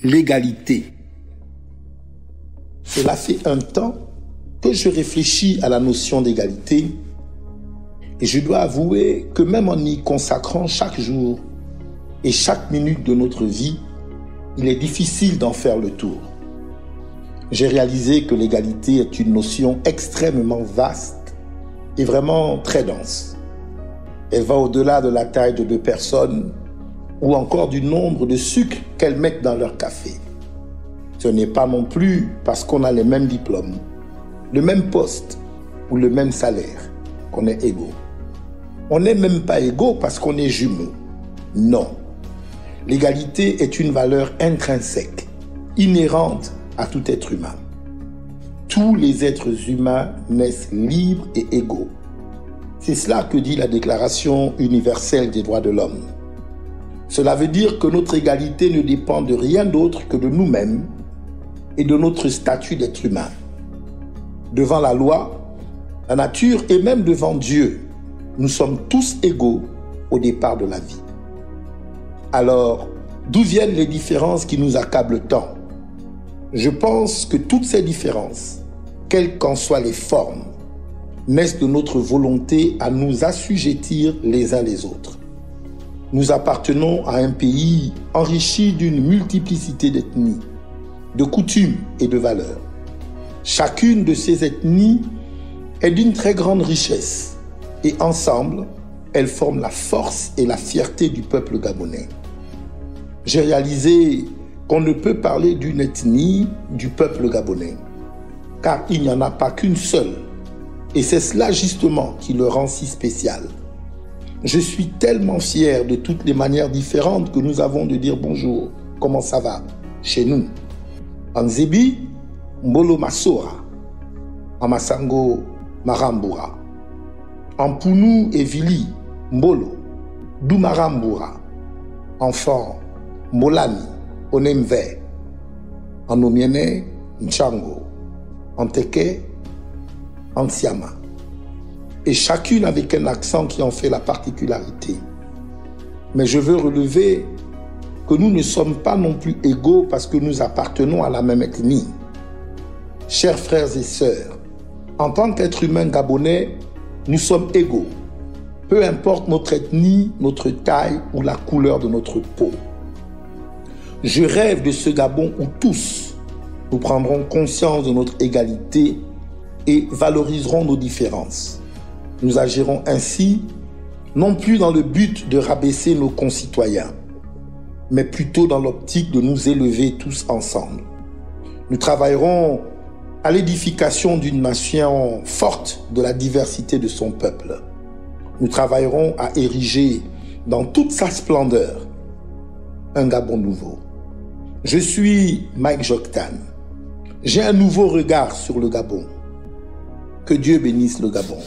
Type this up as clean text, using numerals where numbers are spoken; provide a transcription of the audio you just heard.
L'égalité. Cela fait un temps que je réfléchis à la notion d'égalité et je dois avouer que même en y consacrant chaque jour et chaque minute de notre vie, il est difficile d'en faire le tour. J'ai réalisé que l'égalité est une notion extrêmement vaste et vraiment très dense. Elle va au-delà de la taille de deux personnes ou encore du nombre de sucres qu'elles mettent dans leur café. Ce n'est pas non plus parce qu'on a les mêmes diplômes, le même poste ou le même salaire qu'on est égaux. On n'est même pas égaux parce qu'on est jumeaux. Non. L'égalité est une valeur intrinsèque, inhérente à tout être humain. Tous les êtres humains naissent libres et égaux. C'est cela que dit la Déclaration universelle des droits de l'homme. Cela veut dire que notre égalité ne dépend de rien d'autre que de nous-mêmes et de notre statut d'être humain. Devant la loi, la nature et même devant Dieu, nous sommes tous égaux au départ de la vie. Alors, d'où viennent les différences qui nous accablent tant? Je pense que toutes ces différences, quelles qu'en soient les formes, naissent de notre volonté à nous assujettir les uns les autres. Nous appartenons à un pays enrichi d'une multiplicité d'ethnies, de coutumes et de valeurs. Chacune de ces ethnies est d'une très grande richesse et ensemble, elles forment la force et la fierté du peuple gabonais. J'ai réalisé qu'on ne peut parler d'une ethnie du peuple gabonais, car il n'y en a pas qu'une seule, et c'est cela justement qui le rend si spécial. Je suis tellement fier de toutes les manières différentes que nous avons de dire bonjour, comment ça va, chez nous. En Zébi, Mbolo Masora, en Masango, Marambura, en Pounou et Vili, Mbolo, Doumarambura, enfant, Molani, Onemve, en Omiene, Nchango, en Teke, en Siama. Et chacune avec un accent qui en fait la particularité. Mais je veux relever que nous ne sommes pas non plus égaux parce que nous appartenons à la même ethnie. Chers frères et sœurs, en tant qu'êtres humains gabonais, nous sommes égaux, peu importe notre ethnie, notre taille ou la couleur de notre peau. Je rêve de ce Gabon où tous, nous prendrons conscience de notre égalité et valoriserons nos différences. Nous agirons ainsi, non plus dans le but de rabaisser nos concitoyens, mais plutôt dans l'optique de nous élever tous ensemble. Nous travaillerons à l'édification d'une nation forte de la diversité de son peuple. Nous travaillerons à ériger dans toute sa splendeur un Gabon nouveau. Je suis Mike Joktan. J'ai un nouveau regard sur le Gabon. Que Dieu bénisse le Gabon.